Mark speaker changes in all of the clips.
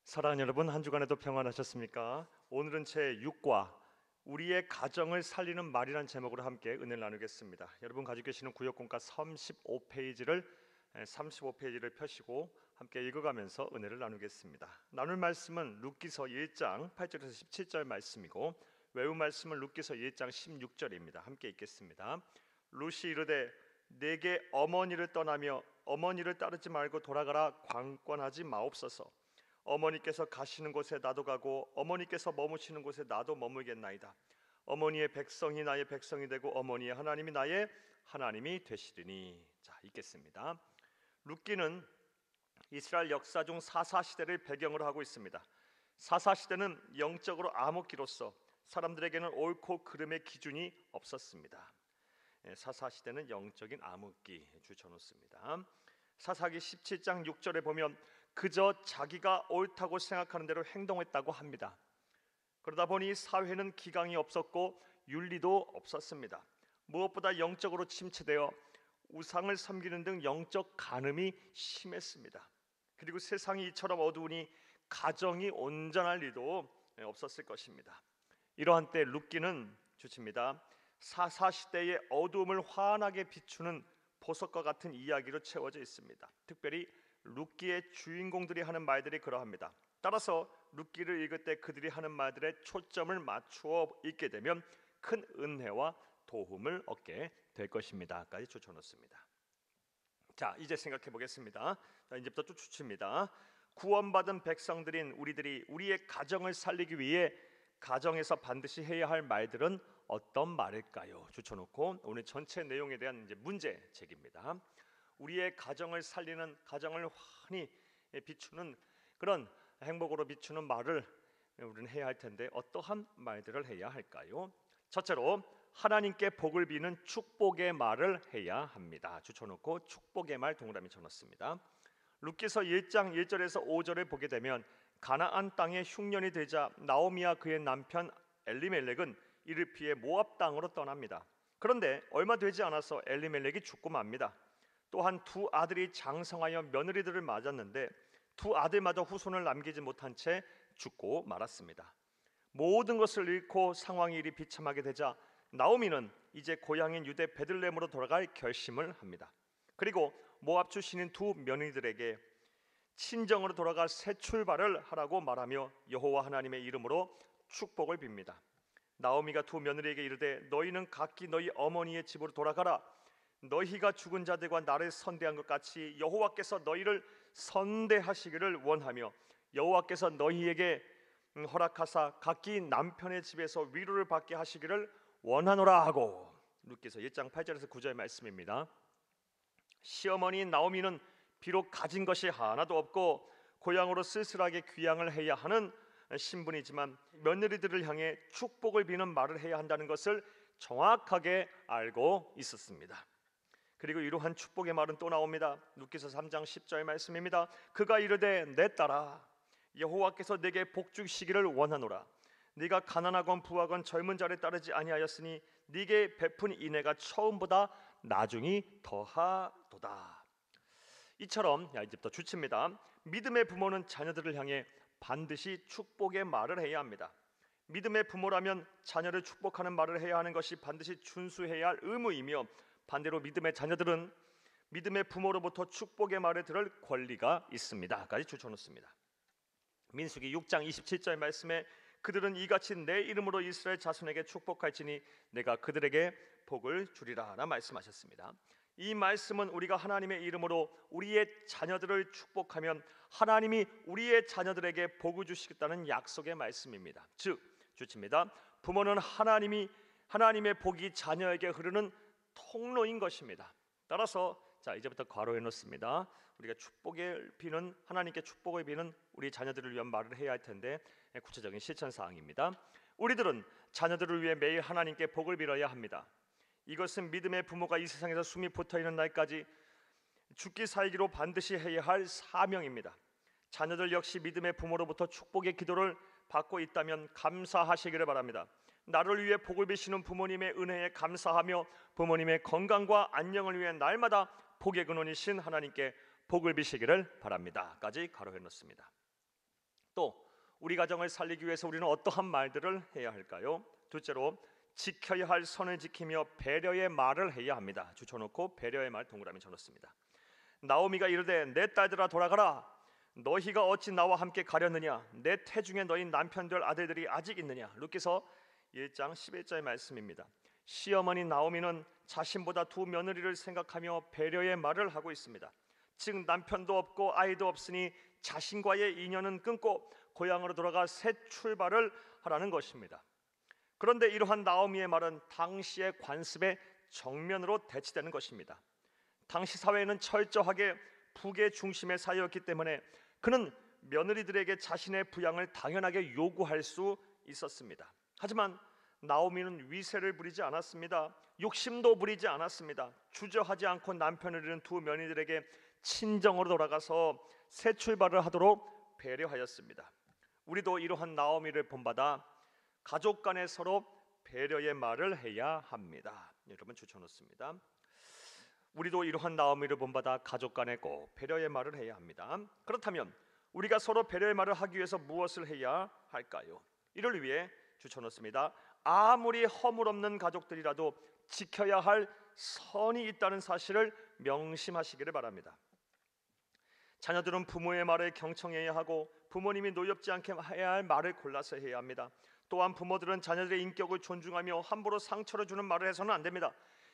Speaker 1: 사랑하는 여러분, 한 주간에도 평안하셨습니까? 오늘은 제6과 우리의 가정을 살리는 말이란 제목으로 함께 은혜를 나누겠습니다. 여러분 가지고 계시는 구역공과 35페이지를 펴시고 함께 읽어가면서 은혜를 나누겠습니다. 나눌 말씀은 룻기서 1장 8절에서 17절 말씀이고 외운 말씀은 룻기서 1장 16절입니다. 함께 읽겠습니다. 룻이 이르되 내게 어머니를 떠나며 어머니를 따르지 말고 돌아가라 관건하지 마옵소서. 어머니께서 가시는 곳에 나도 가고 어머니께서 머무시는 곳에 나도 머물겠나이다. 어머니의 백성이 나의 백성이 되고 어머니의 하나님이 나의 하나님이 되시리니. 자, 읽겠습니다. 룻기는 이스라엘 역사 중 사사 시대를 배경으로 하고 있습니다. 사사 시대는 영적으로 암흑기로서 사람들에게는 옳고 그름의 기준이 없었습니다. 사사 시대는 영적인 암흑기 주쳐놓습니다. 사사기 17장 6절에 보면 그저 자기가 옳다고 생각하는 대로 행동했다고 합니다. 그러다 보니 사회는 기강이 없었고 윤리도 없었습니다. 무엇보다 영적으로 침체되어 우상을 섬기는 등 영적 간음이 심했습니다. 그리고 세상이 이처럼 어두우니 가정이 온전할 리도 없었을 것입니다. 이러한 때 룻기는 주칩니다. 사사시대의 어두움을 환하게 비추는 보석과 같은 이야기로 채워져 있습니다. 특별히 룻기의 주인공들이 하는 말들이 그러합니다. 따라서 룻기를 읽을 때 그들이 하는 말들에 초점을 맞추어 읽게 되면 큰 은혜와 도움을 얻게 될 것입니다.까지 쫓아놓습니다. 자, 이제 생각해 보겠습니다. 자, 이제부터 또 주칩니다. 구원받은 백성들인 우리들이 우리의 가정을 살리기 위해 가정에서 반드시 해야 할 말들은 어떤 말일까요? 주쳐놓고 오늘 전체 내용에 대한 이제 문제제기입니다. 우리의 가정을 살리는, 가정을 환히 비추는 그런 행복으로 비추는 말을 우리는 해야 할 텐데 어떠한 말들을 해야 할까요? 첫째로 하나님께 복을 비는 축복의 말을 해야 합니다. 주쳐놓고 축복의 말 동그라미 쳐놨습니다. 룻기서 1장 1절에서 5절을 보게 되면 가나안 땅에 흉년이 되자 나오미와 그의 남편 엘리멜렉은 이를 피해 모압 땅으로 떠납니다. 그런데 얼마 되지 않아서 엘리멜렉이 죽고 맙니다. 또한 두 아들이 장성하여 며느리들을 맞았는데 두 아들마저 후손을 남기지 못한 채 죽고 말았습니다. 모든 것을 잃고 상황이 이리 비참하게 되자 나오미는 이제 고향인 유대 베들레헴으로 돌아갈 결심을 합니다. 그리고 모압 출신인 두 며느리들에게 친정으로 돌아가 새 출발을 하라고 말하며 여호와 하나님의 이름으로 축복을 빕니다. 나오미가 두 며느리에게 이르되 너희는 각기 너희 어머니의 집으로 돌아가라. 너희가 죽은 자들과 나를 선대한 것 같이 여호와께서 너희를 선대하시기를 원하며 여호와께서 너희에게 허락하사 각기 남편의 집에서 위로를 받게 하시기를 원하노라 하고. 룻기서 1장 8절에서 9절 말씀입니다. 시어머니 나오미는 비록 가진 것이 하나도 없고 고향으로 쓸쓸하게 귀향을 해야 하는 신분이지만 며느리들을 향해 축복을 비는 말을 해야 한다는 것을 정확하게 알고 있었습니다. 그리고 이러한 축복의 말은 또 나옵니다. 룻기서 3장 10절 말씀입니다. 그가 이르되 내 딸아 여호와께서 내게 복 주시기를 원하노라. 네가 가난하건 부하건 젊은 자를 따르지 아니하였으니 네게 베푼 인애가 처음보다 나중이 더하도다. 이처럼 이제부터 주칩니다. 믿음의 부모는 자녀들을 향해 반드시 축복의 말을 해야 합니다. 믿음의 부모라면 자녀를 축복하는 말을 해야 하는 것이 반드시 준수해야 할 의무이며 반대로 믿음의 자녀들은 믿음의 부모로부터 축복의 말을 들을 권리가 있습니다.까지 추천했습니다. 민수기 6장 27절 말씀에 그들은 이같이 내 이름으로 이스라엘 자손에게 축복할지니 내가 그들에게 복을 주리라 말씀하셨습니다. 이 말씀은 우리가 하나님의 이름으로 우리의 자녀들을 축복하면 하나님이 우리의 자녀들에게 복을 주시겠다는 약속의 말씀입니다. 즉 주칩니다. 부모는 하나님의 복이 자녀에게 흐르는 통로인 것입니다. 따라서 자 이제부터 괄호해 놓습니다. 우리가 축복을 비는 하나님께 축복을 비는 우리 자녀들을 위한 말을 해야 할 텐데 구체적인 실천 사항입니다. 우리들은 자녀들을 위해 매일 하나님께 복을 빌어야 합니다. 이것은 믿음의 부모가 이 세상에서 숨이 붙어있는 날까지 죽기 살기로 반드시 해야 할 사명입니다. 자녀들 역시 믿음의 부모로부터 축복의 기도를 받고 있다면 감사하시기를 바랍니다. 나를 위해 복을 비시는 부모님의 은혜에 감사하며 부모님의 건강과 안녕을 위해 날마다 복의 근원이신 하나님께 복을 비시기를 바랍니다. 까지 가로해 놓습니다. 또 우리 가정을 살리기 위해서 우리는 어떠한 말들을 해야 할까요? 둘째로 지켜야 할 선을 지키며 배려의 말을 해야 합니다. 주쳐놓고 배려의 말 동그라미 쳐놓습니다. 나오미가 이르되 내 딸들아 돌아가라. 너희가 어찌 나와 함께 가렸느냐? 내 태중에 너희 남편들 아들들이 아직 있느냐? 룻기서 1장 11절의 말씀입니다. 시어머니 나오미는 자신보다 두 며느리를 생각하며 배려의 말을 하고 있습니다. 즉 남편도 없고 아이도 없으니 자신과의 인연은 끊고 고향으로 돌아가 새 출발을 하라는 것입니다. 그런데 이러한 나오미의 말은 당시의 관습의 정면으로 대치되는 것입니다. 당시 사회는 철저하게 부의 중심의 사회였기 때문에 그는 며느리들에게 자신의 부양을 당연하게 요구할 수 있었습니다. 하지만 나오미는 위세를 부리지 않았습니다. 욕심도 부리지 않았습니다. 주저하지 않고 남편을 잃은 두 며느리들에게 친정으로 돌아가서 새 출발을 하도록 배려하였습니다. 우리도 이러한 나오미를 본받아 가족 간에 서로 배려의 말을 해야 합니다. 여러분 추천놓습니다. 우리도 이러한 나오미를 본받아 가족 간에 꼭 배려의 말을 해야 합니다. 그렇다면 우리가 서로 배려의 말을 하기 위해서 무엇을 해야 할까요? 이를 위해 추천놓습니다. 아무리 허물없는 가족들이라도 지켜야 할 선이 있다는 사실을 명심하시기를 바랍니다. 자녀들은 부모의 말을 경청해야 하고 부모님이 노엽지 않게 해야 할 말을 골라서 해야 합니다. 또한 부모들은 자녀들의 인격을 존중하며 함부로 상처를 주는 말을 해서는 안 됩니다.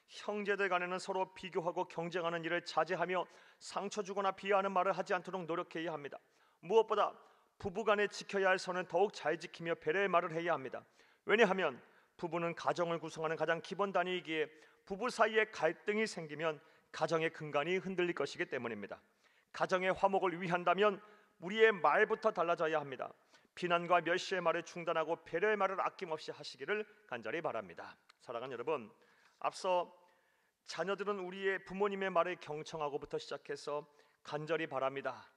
Speaker 1: 형제들 간에는 서로 비교하고 경쟁하는 일을 자제하며 상처 주거나 비하하는 말을 하지 않도록 노력해야 합니다. 무엇보다 부부 간에 지켜야 할 선은 더욱 잘 지키며 배려의 말을 해야 합니다. 왜냐하면 부부는 가정을 구성하는 가장 기본 단위이기에 부부 사이에 갈등이 생기면 가정의 근간이 흔들릴 것이기 때문입니다. 가정의 화목을 위한다면 우리의 말부터 달라져야 합니다. 비난과 멸시의 말을 중단하고 배려의 말을 아낌없이 하시기를 간절히 바랍니다. 사랑하는 여러분, 앞서 자녀들은 우리의 부모님의 말을 경청하고부터 시작해서 간절히 바랍니다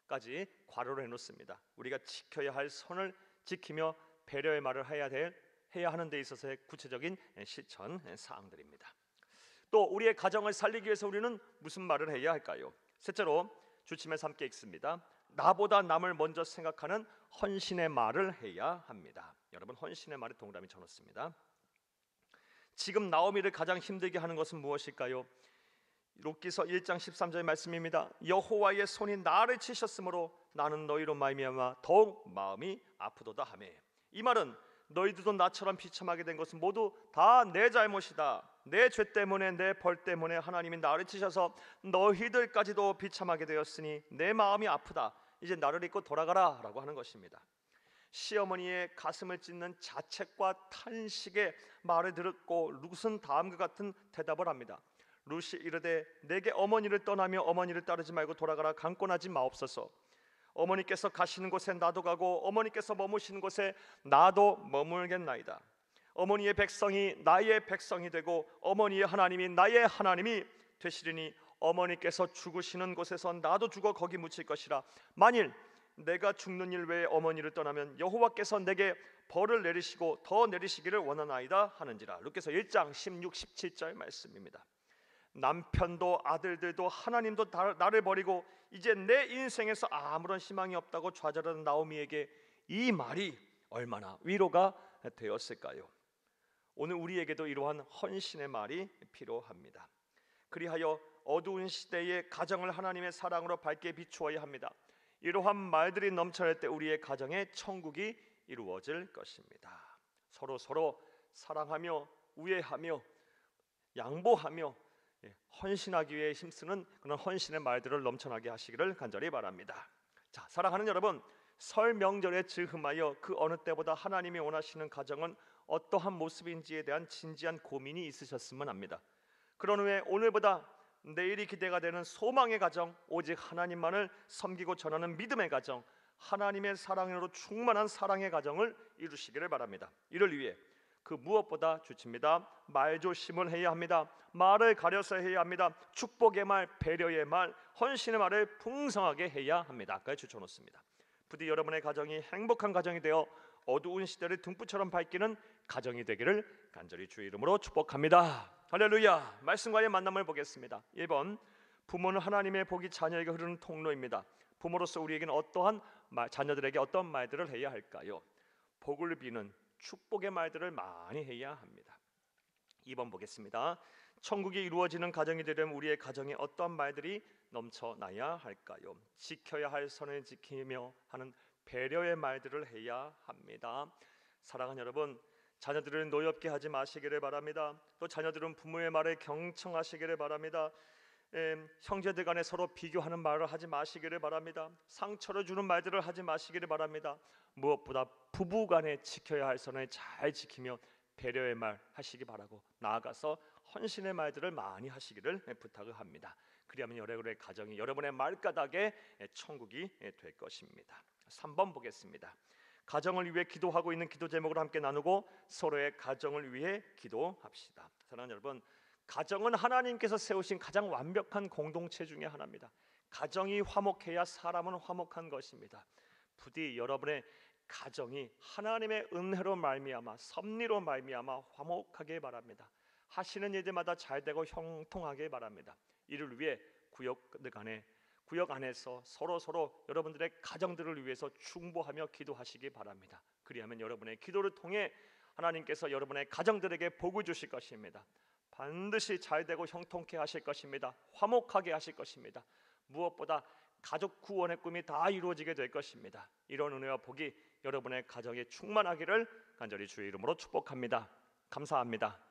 Speaker 1: 까지 괄호를 해놓습니다. 우리가 지켜야 할 선을 지키며 배려의 말을 해야 하는 데 있어서의 구체적인 실천 사항들입니다. 또 우리의 가정을 살리기 위해서 우리는 무슨 말을 해야 할까요? 셋째로 주침에서 함께 읽습니다. 나보다 남을 먼저 생각하는 헌신의 말을 해야 합니다. 여러분 헌신의 말에 동그라미 쳐놓습니다. 지금 나오미를 가장 힘들게 하는 것은 무엇일까요? 룻기서 1장 13절의 말씀입니다. 여호와의 손이 나를 치셨으므로 나는 너희로 말미암아 더욱 마음이 아프도다 하매. 이 말은 너희들도 나처럼 비참하게 된 것은 모두 다 내 잘못이다. 내 죄 때문에 내 벌 때문에 하나님이 나를 치셔서 너희들까지도 비참하게 되었으니 내 마음이 아프다. 이제 나를 잊고 돌아가라 라고 하는 것입니다. 시어머니의 가슴을 찢는 자책과 탄식의 말을 듣고 룻은 다음과 같은 대답을 합니다. 룻이 이르되 내게 어머니를 떠나며 어머니를 따르지 말고 돌아가라. 강권하지 마옵소서. 어머니께서 가시는 곳에 나도 가고 어머니께서 머무시는 곳에 나도 머물겠나이다. 어머니의 백성이 나의 백성이 되고 어머니의 하나님이 나의 하나님이 되시리니 어머니께서 죽으시는 곳에서 나도 죽어 거기 묻힐 것이라. 만일 내가 죽는 일 외에 어머니를 떠나면 여호와께서 내게 벌을 내리시고 더 내리시기를 원하나이다 하는지라. 룻기서 1장 16, 17절 말씀입니다. 남편도 아들들도 하나님도 나를 버리고 이제 내 인생에서 아무런 희망이 없다고 좌절하는 나오미에게 이 말이 얼마나 위로가 되었을까요? 오늘 우리에게도 이러한 헌신의 말이 필요합니다. 그리하여 어두운 시대의 가정을 하나님의 사랑으로 밝게 비추어야 합니다. 이러한 말들이 넘쳐날 때 우리의 가정에 천국이 이루어질 것입니다. 서로 사랑하며 우애하며 양보하며 헌신하기 위해 힘쓰는 그런 헌신의 말들을 넘쳐나게 하시기를 간절히 바랍니다. 자, 사랑하는 여러분, 설 명절에 즈음하여 그 어느 때보다 하나님이 원하시는 가정은 어떠한 모습인지에 대한 진지한 고민이 있으셨으면 합니다. 그런 후에 오늘보다 내일이 기대가 되는 소망의 가정, 오직 하나님만을 섬기고 전하는 믿음의 가정, 하나님의 사랑으로 충만한 사랑의 가정을 이루시기를 바랍니다. 이를 위해 그 무엇보다 주칩니다. 말조심을 해야 합니다. 말을 가려서 해야 합니다. 축복의 말, 배려의 말, 헌신의 말을 풍성하게 해야 합니다. 아까 추천놓습니다. 부디 여러분의 가정이 행복한 가정이 되어 어두운 시대를 등불처럼 밝히는 가정이 되기를 간절히 주의 이름으로 축복합니다. 할렐루야. 말씀과의 만남을 보겠습니다. 1번, 부모는 하나님의 복이 자녀에게 흐르는 통로입니다. 부모로서 우리에게는 자녀들에게 어떤 말들을 해야 할까요? 복을 비는 축복의 말들을 많이 해야 합니다. 2번 보겠습니다. 천국이 이루어지는 가정이 되려면 우리의 가정에 어떠한 말들이 넘쳐나야 할까요? 지켜야 할 선을 지키며 하는 배려의 말들을 해야 합니다. 사랑하는 여러분, 자녀들을 노엽게 하지 마시기를 바랍니다. 또 자녀들은 부모의 말에 경청하시기를 바랍니다. 형제들 간에 서로 비교하는 말을 하지 마시기를 바랍니다. 상처를 주는 말들을 하지 마시기를 바랍니다. 무엇보다 부부 간에 지켜야 할 선을 잘 지키며 배려의 말 하시기 바라고, 나아가서 헌신의 말들을 많이 하시기를 부탁을 합니다. 그리하면 여러분의 가정이 여러분의 말가닥에 천국이 될 것입니다. 3번 보겠습니다. 가정을 위해 기도하고 있는 기도 제목을 함께 나누고 서로의 가정을 위해 기도합시다. 사랑하는 여러분, 가정은 하나님께서 세우신 가장 완벽한 공동체 중에 하나입니다. 가정이 화목해야 사람은 화목한 것입니다. 부디 여러분의 가정이 하나님의 은혜로 말미암아, 섭리로 말미암아 화목하게 바랍니다. 하시는 일들마다 잘되고 형통하게 바랍니다. 이를 위해 구역 안에서 서로 여러분들의 가정들을 위해서 중보하며 기도하시기 바랍니다. 그리하면 여러분의 기도를 통해 하나님께서 여러분의 가정들에게 복을 주실 것입니다. 반드시 잘되고 형통케 하실 것입니다. 화목하게 하실 것입니다. 무엇보다 가족 구원의 꿈이 다 이루어지게 될 것입니다. 이런 은혜와 복이 여러분의 가정에 충만하기를 간절히 주의 이름으로 축복합니다. 감사합니다.